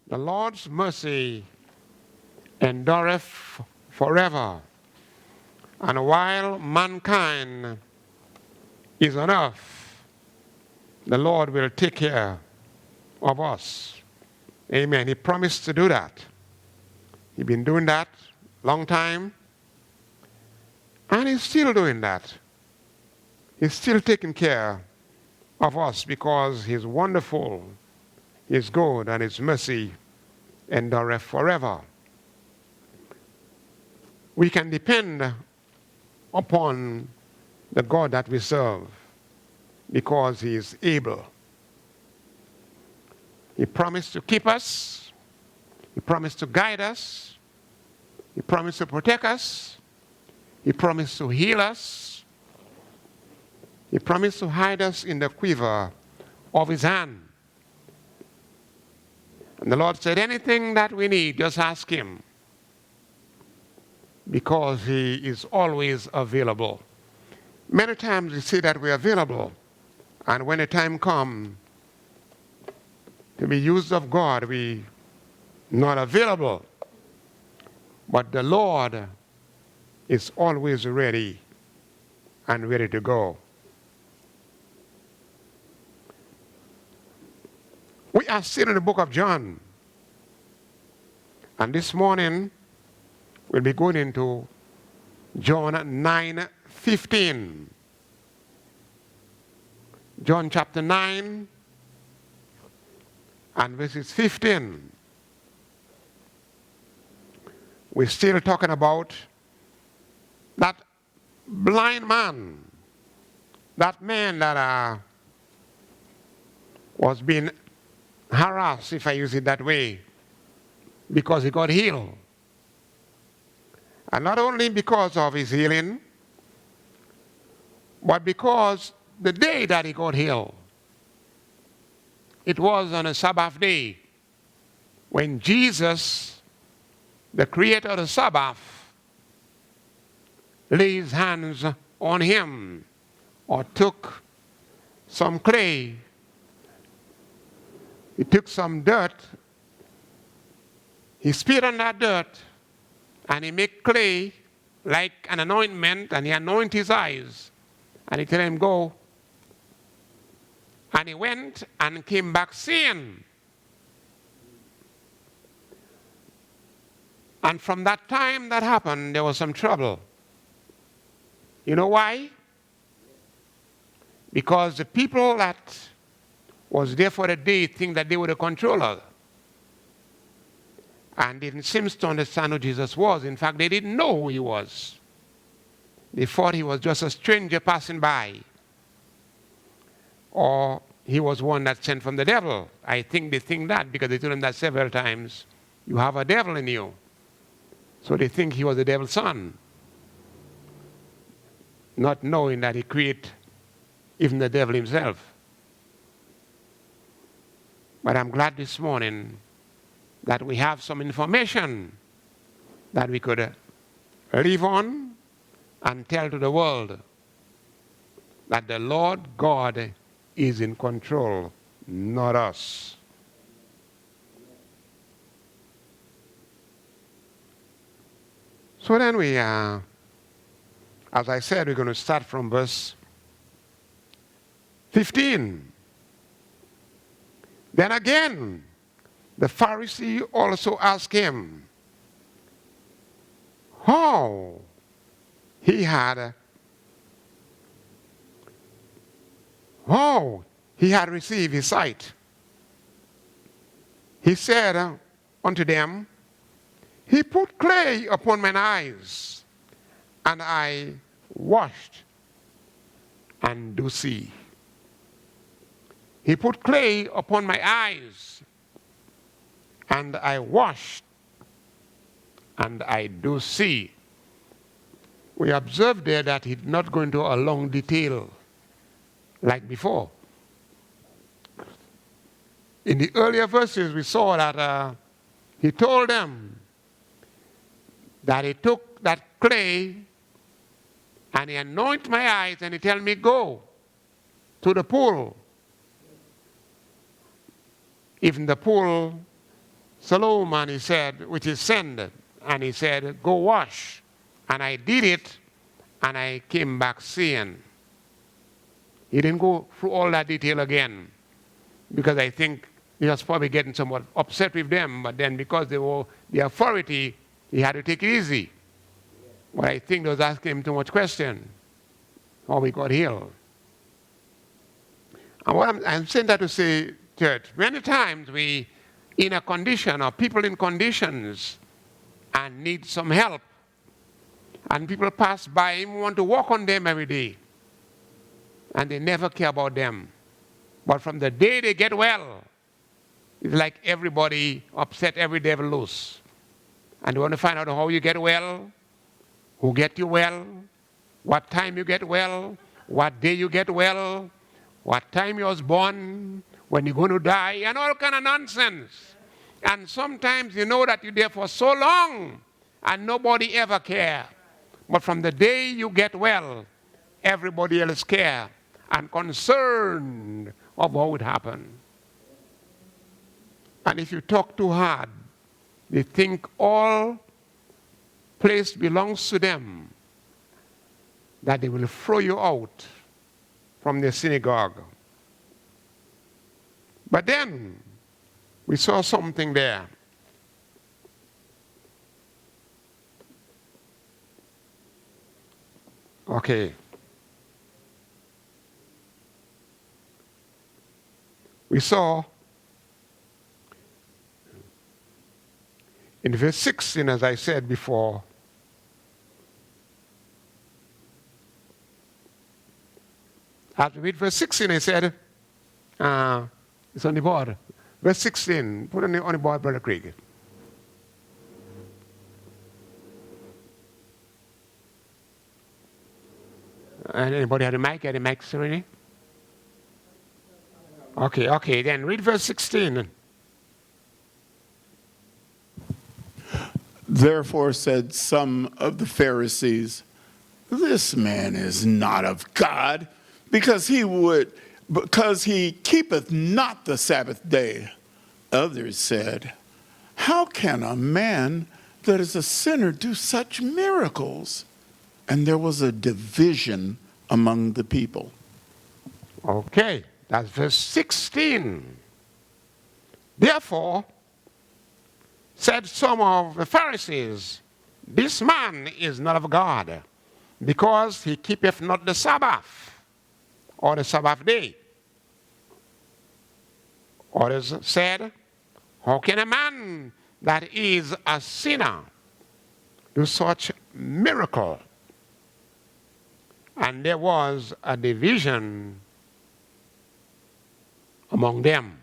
The Lord's mercy endureth forever. And while mankind is on earth, the Lord will take care of us. Amen. He promised to do that. He's been doing that a long time. And he's still doing that. He's still taking care of us because he's wonderful, he's good, and his mercy endureth forever. We can depend upon the God that we serve because he is able. He promised to keep us. He promised to guide us. He promised to protect us. He promised to heal us. He promised to hide us in the quiver of his hand. And the Lord said, anything that we need, just ask him. Because he is always available. Many times we say that we're available. And when the time comes to be used of God, we're not available. But the Lord is always ready and ready to go. We are still in the book of John. And this morning, we'll be going into John 9:15. John chapter 9 and verses 15. We're still talking about that blind man, that man that was being harassed, if I use it that way, because he got healed. And not only because of his healing, but because the day that he got healed, it was on a Sabbath day when Jesus, the creator of the Sabbath, laid his hands on him or took some clay. He took some dirt, he spit on that dirt, and he made clay like an anointment, and he anointed his eyes. And he told him, go. And he went and came back seeing. And from that time that happened, there was some trouble. You know why? Because the people that was there for the day think that they were the controller. And didn't seem to understand who Jesus was. In fact, they didn't know who he was. They thought he was just a stranger passing by. Or he was one that sent from the devil. I think they think that because they told him that several times. You have a devil in you. So they think he was the devil's son. Not knowing that he created even the devil himself. But I'm glad this morning that we have some information that we could live on and tell to the world that the Lord God is in control, not us. So then we, as I said, we're going to start from verse 15. Then again, the Pharisee also asked him how he had received his sight. He said unto them, he put clay upon mine eyes, and I washed, and do see. He put clay upon my eyes, and I washed, and I do see. We observed there that he did not go into a long detail like before. In the earlier verses, we saw that he told them that he took that clay and he anointed my eyes and he told me, go to the pool. Even the pool Salome, and he said, which is send, and he said, go wash. And I did it, and I came back seeing. He didn't go through all that detail again, because I think he was probably getting somewhat upset with them, but then because they were the authority, he had to take it easy. But I think they was asking him too much question, how he got healed. And what I'm saying that to say, church, many times we in a condition, or people in conditions, and need some help, and people pass by and want to walk on them every day, and they never care about them. But from the day they get well, it's like everybody upset, every devil loose. And you want to find out how you get well, who get you well, what time you get well, what day you get well, what time you was born, when you're going to die, and all kind of nonsense. And sometimes you know that you're there for so long, and nobody ever care. But from the day you get well, everybody else care and concerned of how it happened. And if you talk too hard, they think all place belongs to them, that they will throw you out from the synagogue. But then we saw something there. Okay. We saw in verse 16, as I said before, after we read verse 16, I said, it's on the board. Verse 16, put it on the board, Brother Craig. And anybody have the mic? Have the mic, Serenity? Okay, then read verse 16. Therefore said some of the Pharisees, this man is not of God, because he keepeth not the Sabbath day. Others said, how can a man that is a sinner do such miracles? And there was a division among the people. Okay, that's verse 16. Therefore, said some of the Pharisees, this man is not of God, because he keepeth not the Sabbath, or the Sabbath day. Others said, how can a man that is a sinner do such miracle? And there was a division among them.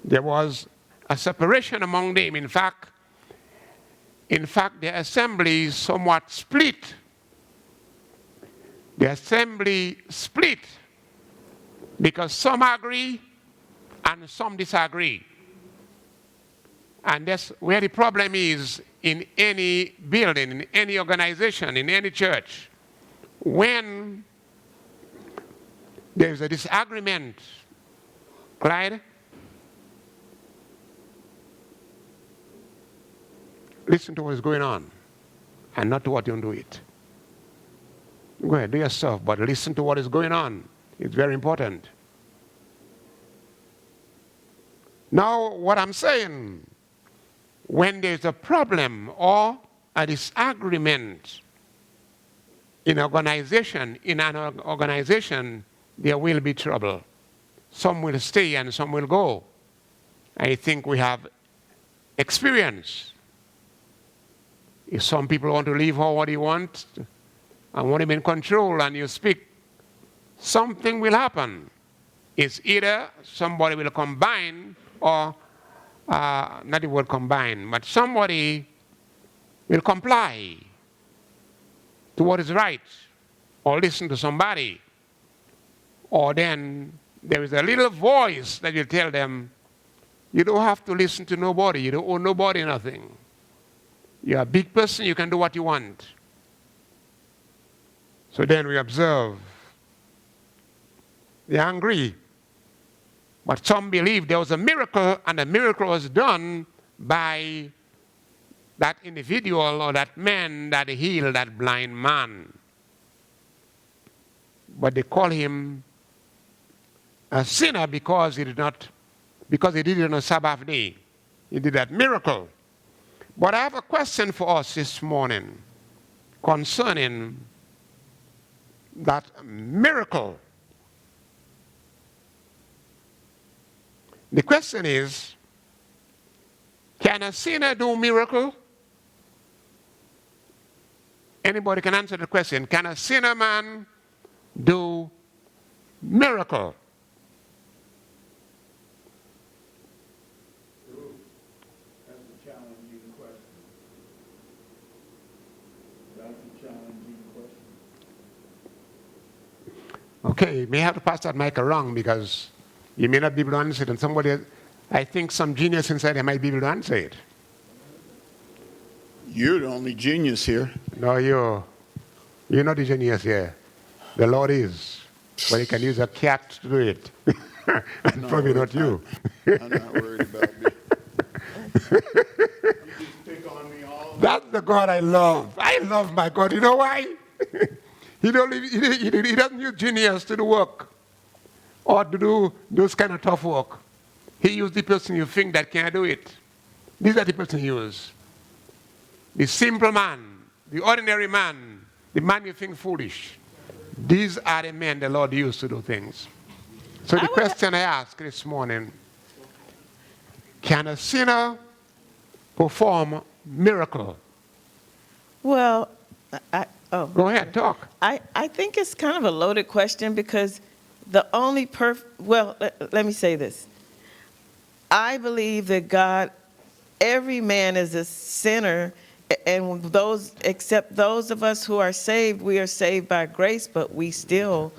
There was a separation among them. In fact, the assembly somewhat split. The assembly split because some agree and some disagree. And that's where the problem is in any building, in any organization, in any church. When there's a disagreement, Clyde, listen to what is going on and not to what you don't do it. Go ahead, do your stuff, but listen to what is going on. It's very important. Now, what I'm saying, when there's a problem or a disagreement in an organization, there will be trouble. Some will stay and some will go. I think we have experience. If some people want to leave what you want and want to be in control and you speak, something will happen. It's either somebody will combine or, not the word combine, but somebody will comply to what is right or listen to somebody. Or then there is a little voice that will tell them, you don't have to listen to nobody. You don't owe nobody nothing. You're a big person, you can do what you want. So then we observe they're angry. But some believe there was a miracle, and the miracle was done by that individual or that man that healed that blind man. But they call him a sinner because he did it on a Sabbath day. He did that miracle. But I have a question for us this morning concerning that miracle. The question is, can a sinner do miracle? Anybody can answer the question. Can a sinner man do miracle? That's a challenging question. That's a challenging question. Okay, you may have to pass that mic around because you may not be able to answer it, and somebody, I think some genius inside there might be able to answer it. You're the only genius here. No, you're not the genius here. The Lord is. But he can use a cat to do it. And No, probably not you. I'm not worried about me. You just pick on me all the That's the God I love. I love my God. You know why? He doesn't use genius to do work or to do those kind of tough work. He used the person you think that can't do it. These are the person he used. The simple man, the ordinary man, the man you think foolish. These are the men the Lord used to do things. So the question I ask this morning, can a sinner perform miracle? Well, Go ahead, talk. I think it's kind of a loaded question because the only let me say this. I believe that God, every man is a sinner, and except those of us who are saved, we are saved by grace, but we still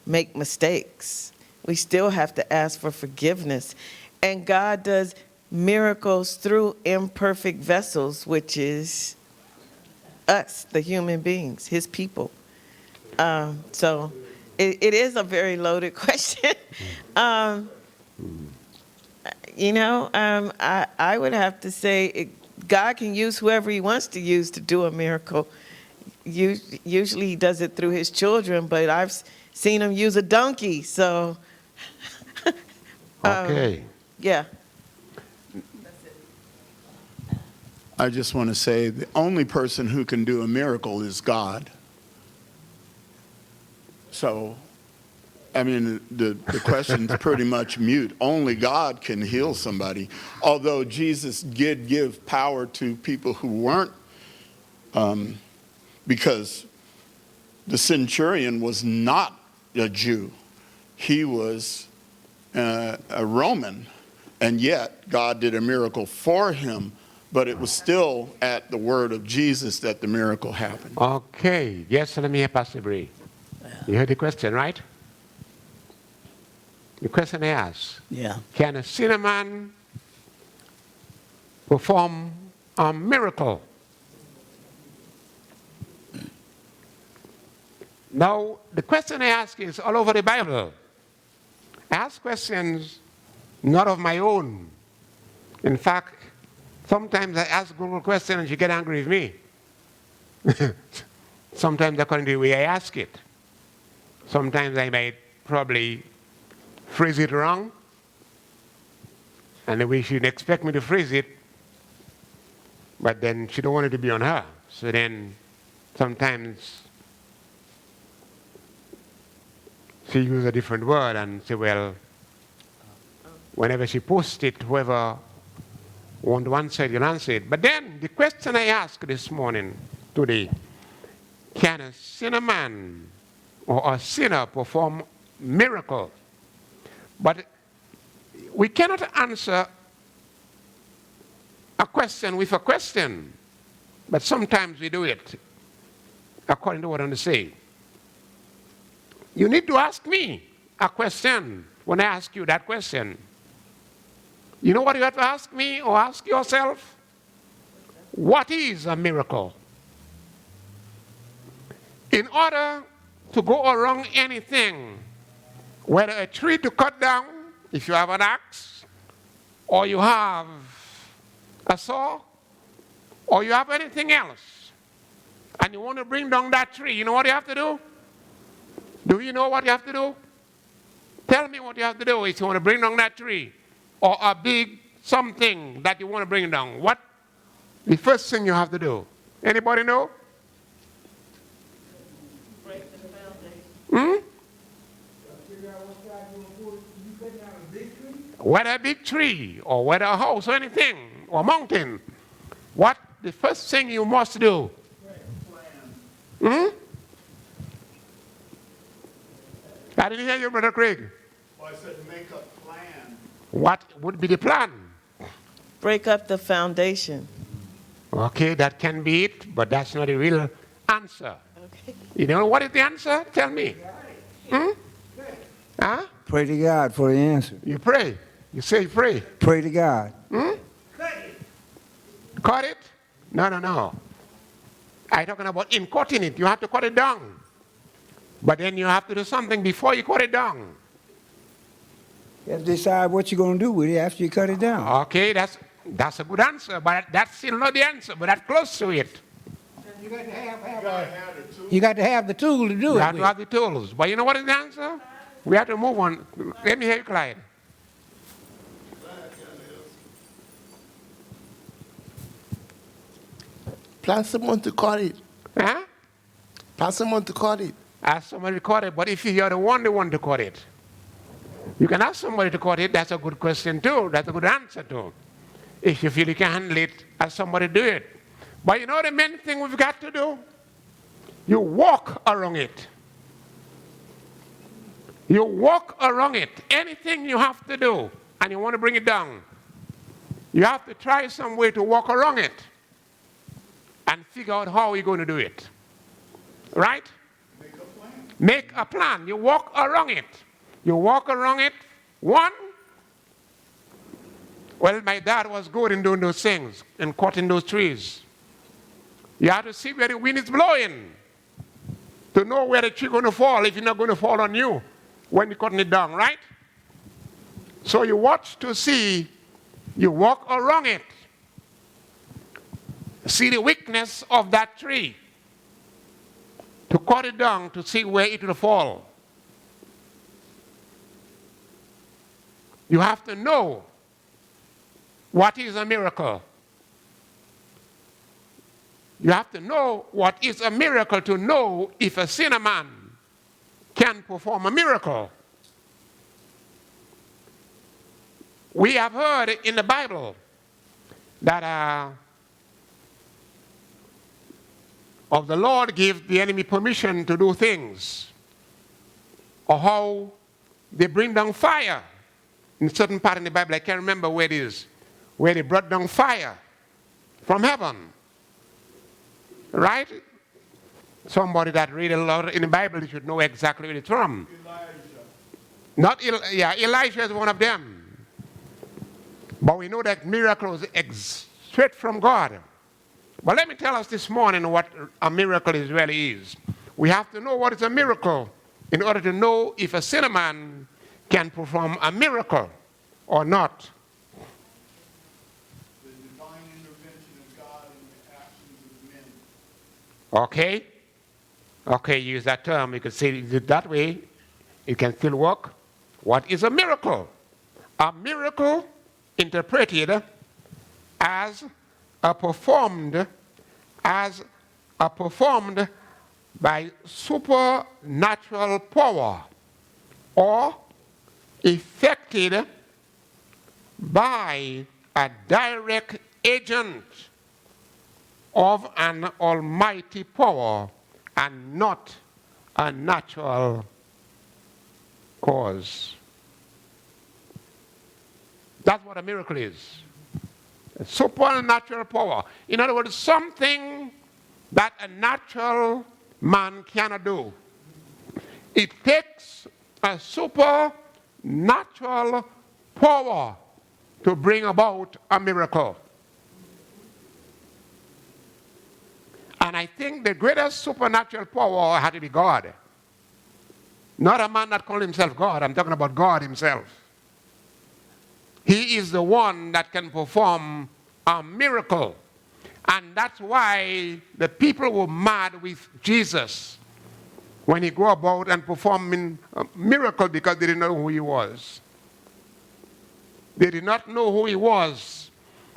make mistakes. We still have to ask for forgiveness. And God does miracles through imperfect vessels, which is us, the human beings, his people. So it is a very loaded question. I would have to say God can use whoever he wants to use to do a miracle. Usually he does it through his children, but I've seen him use a donkey, so. Okay. Yeah. I just want to say the only person who can do a miracle is God. So, I mean, the question's pretty much mute. Only God can heal somebody. Although Jesus did give power to people who weren't, because the centurion was not a Jew. He was a Roman, and yet God did a miracle for him. But it was still at the word of Jesus that the miracle happened. Okay. Yes, let me hear Pastor Bree. You heard the question, right? The question I asked. Yeah. Can a sinner man perform a miracle? Now, the question I ask is all over the Bible. I ask questions not of my own. In fact, sometimes I ask Google questions and she get angry with me. Sometimes according to the way I ask it. Sometimes I might probably phrase it wrong. And the way she'd expect me to phrase it. But then she don't want it to be on her. So then sometimes she uses a different word and say, well, whenever she posts it, whoever want to answer it, you'll answer it. But then the question I ask this morning, today, can a sinner man or a sinner perform miracle? But we cannot answer a question with a question. But sometimes we do it according to what I say. You need to ask me a question when I ask you that question. You know what you have to ask me or ask yourself? What is a miracle? In order to go around anything, whether a tree to cut down, if you have an axe, or you have a saw, or you have anything else, and you want to bring down that tree, you know what you have to do? Do you know what you have to do? Tell me what you have to do if you want to bring down that tree, or a big something that you want to bring down. What the first thing you have to do? Anybody know? Break the foundation. Whether a big tree, or whether a house, or anything, or mountain, what the first thing you must do? I didn't hear you, Brother Craig. Well, I said make a plan. What would be the plan? Break up the foundation. Okay, that can be it, but that's not the real answer. Okay. You know what is the answer? Tell me. Huh? Pray to God for the answer. You pray. You say you pray. Pray to God. Cut it? No, no, no. I'm talking about in cutting it. You have to cut it down. But then you have to do something before you cut it down. You have to decide what you're going to do with it after you cut it down. Okay, that's a good answer, but that's still not the answer, but that's close to it. You got to have the tool to do You it have to with. have the tools. But you know what is the answer? We have to move on. Let me hear you, Clyde. Plus someone to cut it. Huh? Plus someone to cut it. Ask somebody to cut it, but if you're the one to cut it, you can ask somebody to cut it. That's a good question too. That's a good answer too. If you feel you can handle it, ask somebody to do it. But you know the main thing we've got to do? You walk around it. You walk around it. Anything you have to do, and you want to bring it down, you have to try some way to walk around it and figure out how you're going to do it. Right? Make a plan. You walk around it. You walk around it. One, well, my dad was good in doing those things and cutting those trees. You have to see where the wind is blowing to know where the tree is going to fall if it's not going to fall on you when you're cutting it down, right? So you watch to see, you walk around it, see the weakness of that tree, to cut it down to see where it will fall. You have to know what is a miracle. You have to know what is a miracle to know if a sinner man can perform a miracle. We have heard in the Bible that of the Lord give the enemy permission to do things, or how they bring down fire. In a certain part in the Bible, I can't remember where it is, where they brought down fire from heaven. Right? Somebody that read a lot in the Bible should know exactly where it's from. Elijah is one of them. But we know that miracles straight from God. But let me tell us this morning what a miracle really is. We have to know what is a miracle in order to know if a sinner man can perform a miracle or not. The divine intervention of God in the actions of men. Okay? Okay, use that term. You can say it that way. It can still work. What is a miracle? A miracle interpreted as a performed by supernatural power, or effected by a direct agent of an almighty power and not a natural cause. That's what a miracle is. A supernatural power. In other words, something that a natural man cannot do. It takes a supernatural power to bring about a miracle. And I think the greatest supernatural power had to be God. Not a man that called himself God. I'm talking about God himself. He is the one that can perform a miracle. And that's why the people were mad with Jesus when he go about and performing a miracle, because they didn't know who he was. They did not know who he was,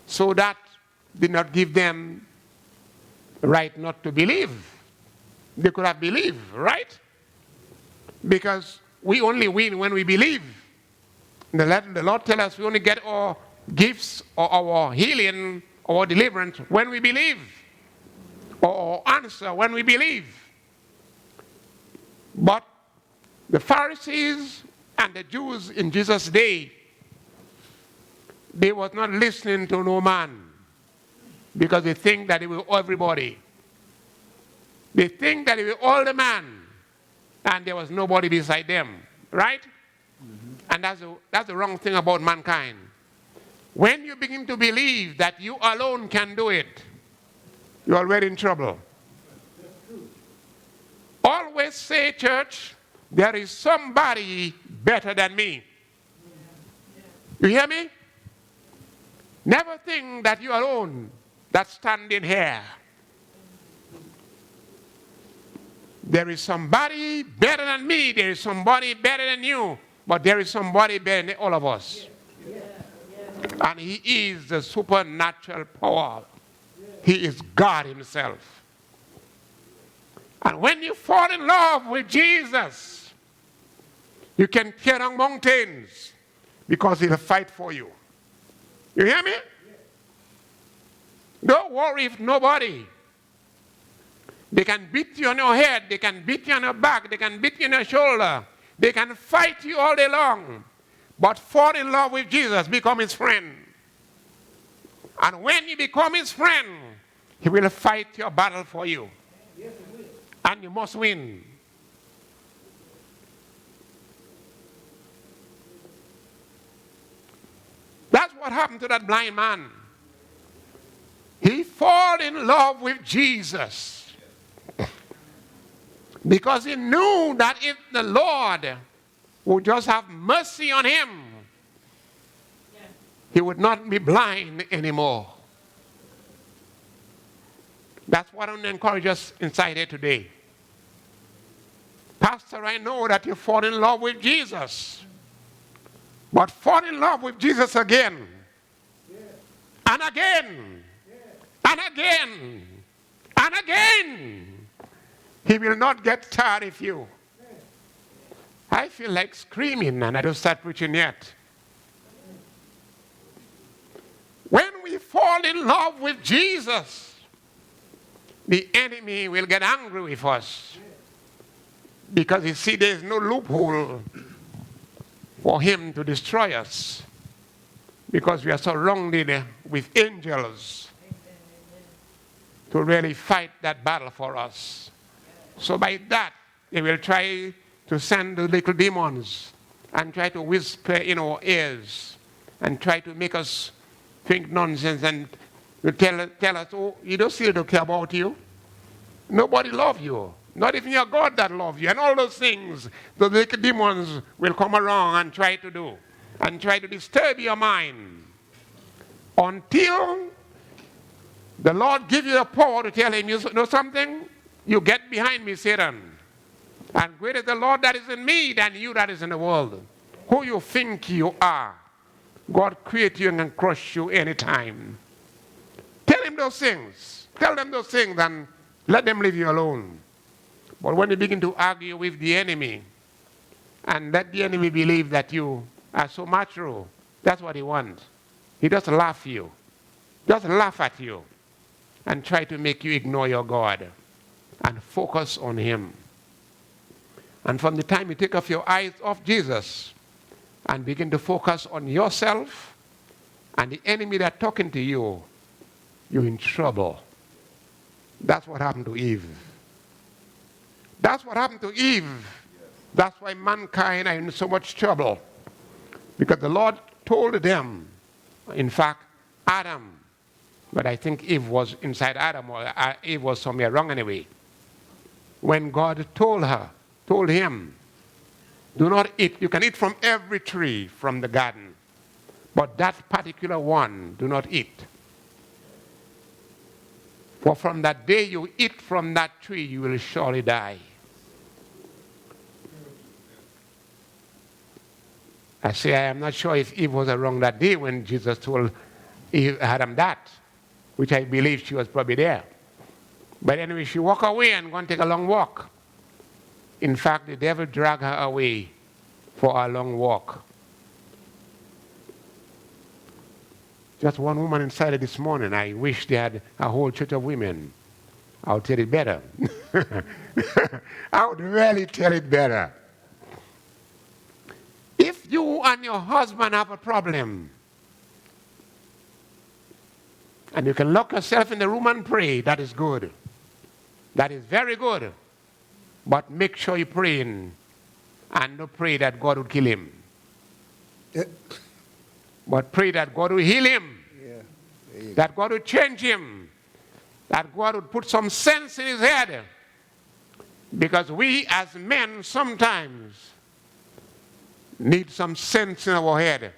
so that did not give them the right not to believe. They could have believed, right? Because we only win when we believe. The Lord tells us we only get our gifts or our healing or deliverance when we believe, or our answer when we believe. But the Pharisees and the Jews in Jesus' day, they was not listening to no man, because they think that they were everybody. They think that they were all the man, and there was nobody beside them, right? And that's the wrong thing about mankind. When you begin to believe that you alone can do it, you're already in trouble. Always say, church, there is somebody better than me. You hear me? Never think that you're alone that's standing here. There is somebody better than me. There is somebody better than you. But there is somebody better than all of us. And he is the supernatural power. He is God himself. And when you fall in love with Jesus, you can tear down mountains because he'll fight for you. You hear me? Don't worry if nobody. They can beat you on your head. They can beat you on your back. They can beat you on your shoulder. They can fight you all day long. But fall in love with Jesus, become his friend. And when you become his friend, he will fight your battle for you. And you must win. That's what happened to that blind man. He fell in love with Jesus because he knew that if the Lord would just have mercy on him, he would not be blind anymore. That's what I want to encourage us inside here today. Pastor, I know that you fall in love with Jesus. But fall in love with Jesus again. And again. And again. And again. He will not get tired of you. I feel like screaming and I don't start preaching yet. When we fall in love with Jesus, the enemy will get angry with us. Because you see, there's no loophole for him to destroy us. Because we are surrounded with angels to really fight that battle for us. So by that, they will try to send the little demons and try to whisper in our ears and try to make us think nonsense and tell us, oh, you don't still don't care about you. Nobody loves you. Not even your God that loves you. And all those things, the little demons will come around and try to do. And try to disturb your mind. Until the Lord gives you the power to tell him, you know something? You get behind me, Satan. And greater is the Lord that is in me than you that is in the world. Who you think you are. God create you and can crush you anytime. Tell him those things. Tell them those things and let them leave you alone. But when you begin to argue with the enemy and let the enemy believe that you are so mature, that's what he wants. He just laugh you. Just laugh at you and try to make you ignore your God and focus on him. And from the time you take off your eyes off Jesus and begin to focus on yourself and the enemy that's talking to you, you're in trouble. That's what happened to Eve. That's what happened to Eve. That's why mankind are in so much trouble. Because the Lord told them, in fact, Adam, but I think Eve was inside Adam, or Eve was somewhere wrong anyway. When God told him, do not eat. You can eat from every tree from the garden, but that particular one do not eat. For from that day you eat from that tree, you will surely die. I say, I am not sure if Eve was around that day when Jesus told Adam that, which I believe she was probably there. But anyway, she walked away and going to take a long walk. In fact, the devil dragged her away for a long walk. Just one woman inside it this morning. I wish they had a whole church of women. I'll tell it better. I would really tell it better. If you and your husband have a problem, and you can lock yourself in the room and pray, that is good. That is very good. But make sure you're praying and don't pray that God would kill him. But pray that God will heal him. Yeah. That God would change him. That God would put some sense in his head. Because we as men sometimes need some sense in our head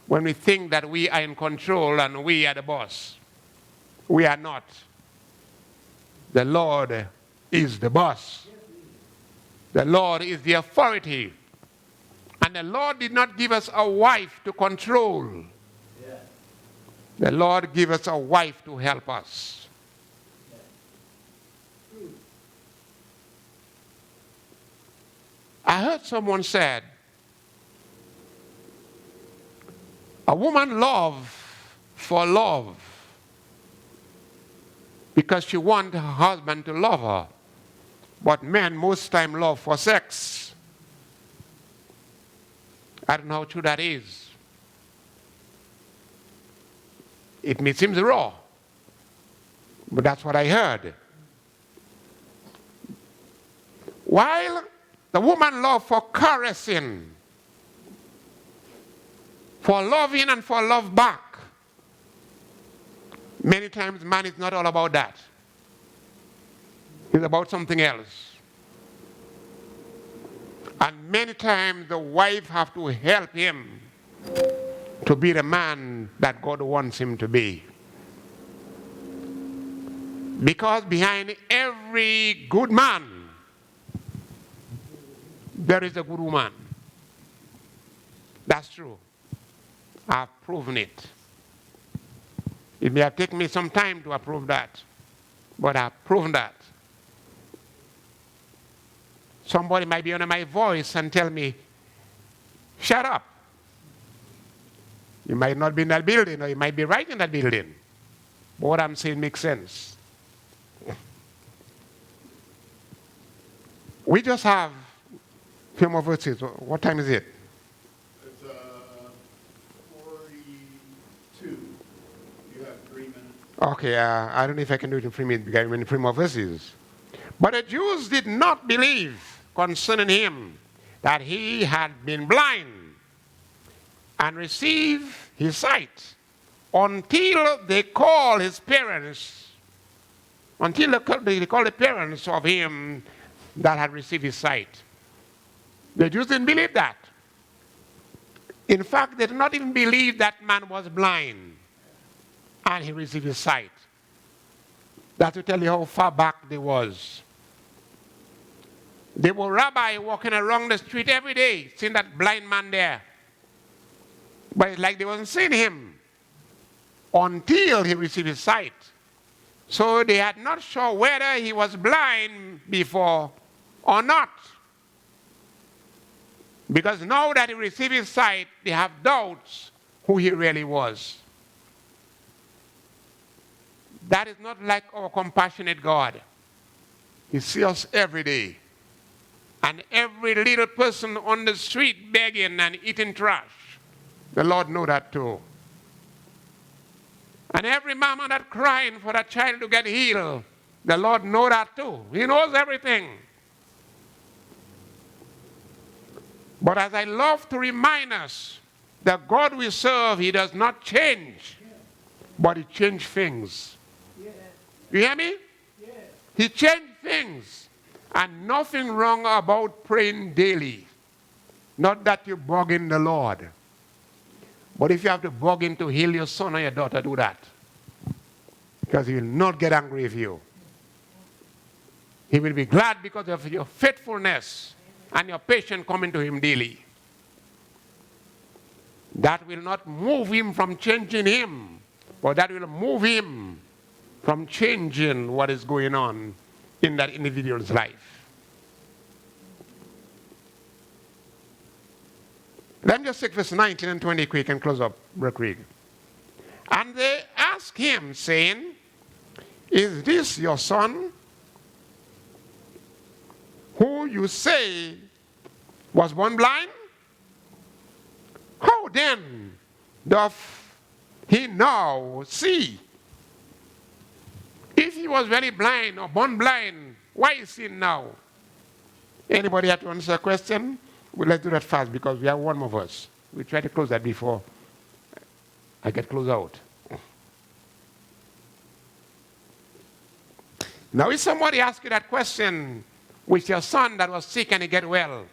when we think that we are in control and we are the boss. We are not. The Lord is the boss. The Lord is the authority. And the Lord did not give us a wife to control. The Lord gave us a wife to help us. I heard someone said, a woman loves for love because she wants her husband to love her. But men most time love for sex. I don't know how true that is. It may seem raw, but that's what I heard. While the woman loves for caressing, for loving and for love back, many times man is not all about that. It's about something else. And many times the wife have to help him to be the man that God wants him to be. Because behind every good man, there is a good woman. That's true. I've proven it. It may have taken me some time to approve that, but I've proven that. Somebody might be under my voice and tell me, shut up. You might not be in that building, or you might be right in that building. But what I'm saying makes sense. We just have a few more verses. What time is it? It's 42. You have 3 minutes. Okay, I don't know if I can do it in 3 minutes because I'm in 3 more verses. But the Jews did not believe concerning him that he had been blind and received his sight until they call his parents, until they call the parents of him that had received his sight. The Jews didn't believe that. In fact, they did not even believe that man was blind and he received his sight. That's to tell you how far back they was. There were rabbis walking around the street every day, seeing that blind man there. But it's like they wasn't seeing him until he received his sight. So they had not sure whether he was blind before or not. Because now that he received his sight, they have doubts who he really was. That is not like our compassionate God. He sees us every day. And every little person on the street begging and eating trash, the Lord knows that too. And every mama that crying for that child to get healed, the Lord knows that too. He knows everything. But as I love to remind us, the God we serve, he does not change, but he changes things. You hear me? He changed things. And nothing wrong about praying daily. Not that you're bugging the Lord. But if you have to bug him to heal your son or your daughter, do that. Because he will not get angry with you. He will be glad because of your faithfulness and your patience coming to him daily. That will not move him from changing him, but that will move him from changing what is going on in that individual's life. Let me just take verse 19 and 20 quick and close up real quick. And they asked him, saying, is this your son, who you say was born blind? How then doth he now see? If he was very blind or born blind, why is he now? Anybody have to answer a question? Well, let's do that fast because we have one more verse. We try to close that before I get closed out. Now, if somebody asks you that question with your son that was sick and he get well,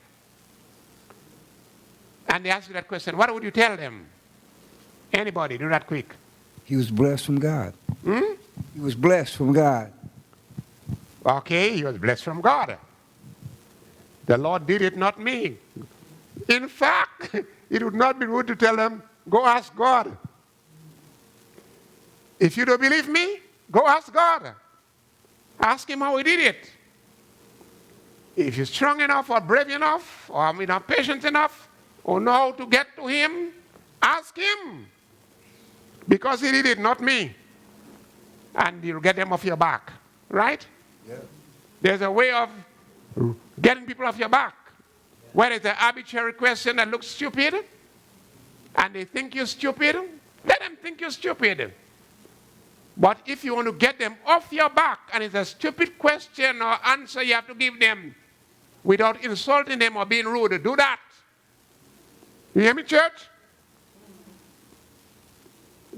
and they ask you that question, what would you tell them? Anybody, do that quick. He was blessed from God. Hmm? He was blessed from God. Okay, he was blessed from God. The Lord did it, not me. In fact, it would not be rude to tell them, go ask God. If you don't believe me, go ask God. Ask him how he did it. If you're strong enough or brave enough or patient enough or know how to get to him, ask him. Because he did it, not me. And you'll get them off your back. Right? Yeah. There's a way of getting people off your back. Where it's an arbitrary question that looks stupid, and they think you're stupid, let them think you're stupid. But if you want to get them off your back, and it's a stupid question or answer you have to give them without insulting them or being rude, do that. You hear me, church?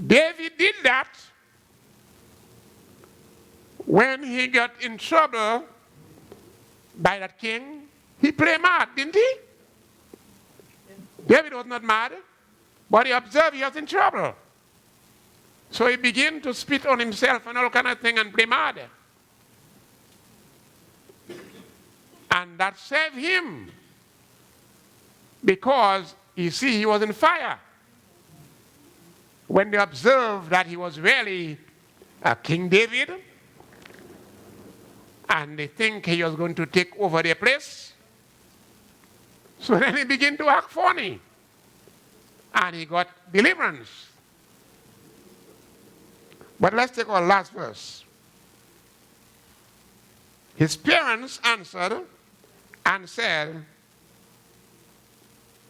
David did that when he got in trouble by that king. He played mad, didn't he? David was not mad, but he observed he was in trouble. So he began to spit on himself and all kind of thing and play mad. And that saved him because, you see, he was in fire. When they observed that he was really King David, and they think he was going to take over their place, so then he began to act funny. And he got deliverance. But let's take our last verse. His parents answered and said,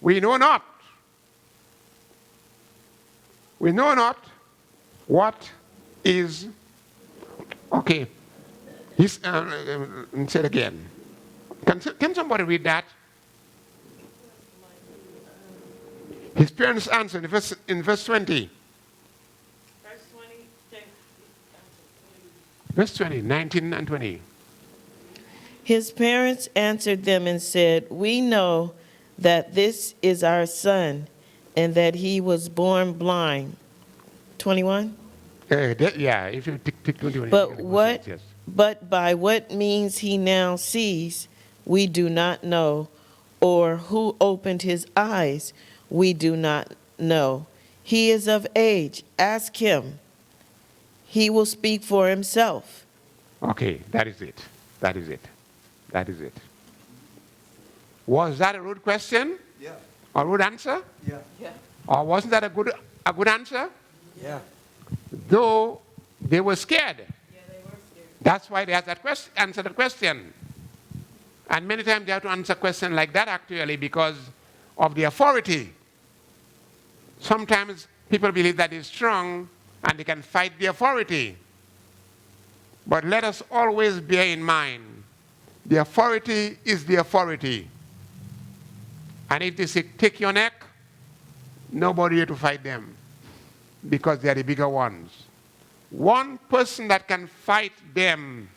we know not what is, okay, say it again. Can somebody read that? His parents answered in verse 20. Verse 20, 19 and 20. His parents answered them and said, we know that this is our son, and that he was born blind. 21? Yeah, if you take 21. But by what means he now sees, we do not know, or who opened his eyes, we do not know. He is of age. Ask him. He will speak for himself. Okay, that is it. That is it. That is it. Was that a rude question? Yeah. A rude answer? Yeah. Yeah. Or wasn't that a good answer? Yeah. Though they were scared. Yeah, they were scared. That's why they had that answer the question. And many times they have to answer a question like that actually because of the authority. Sometimes people believe that they're strong and they can fight the authority. But let us always bear in mind, the authority is the authority. And if they say, take your neck, nobody here to fight them because they are the bigger ones. One person that can fight them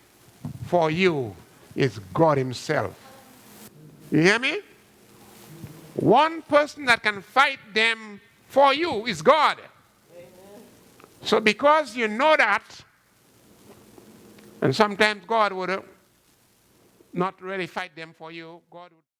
for you is God himself. You hear me? One person that can fight them for you is God. So because you know that, and sometimes God would not really fight them for you, God would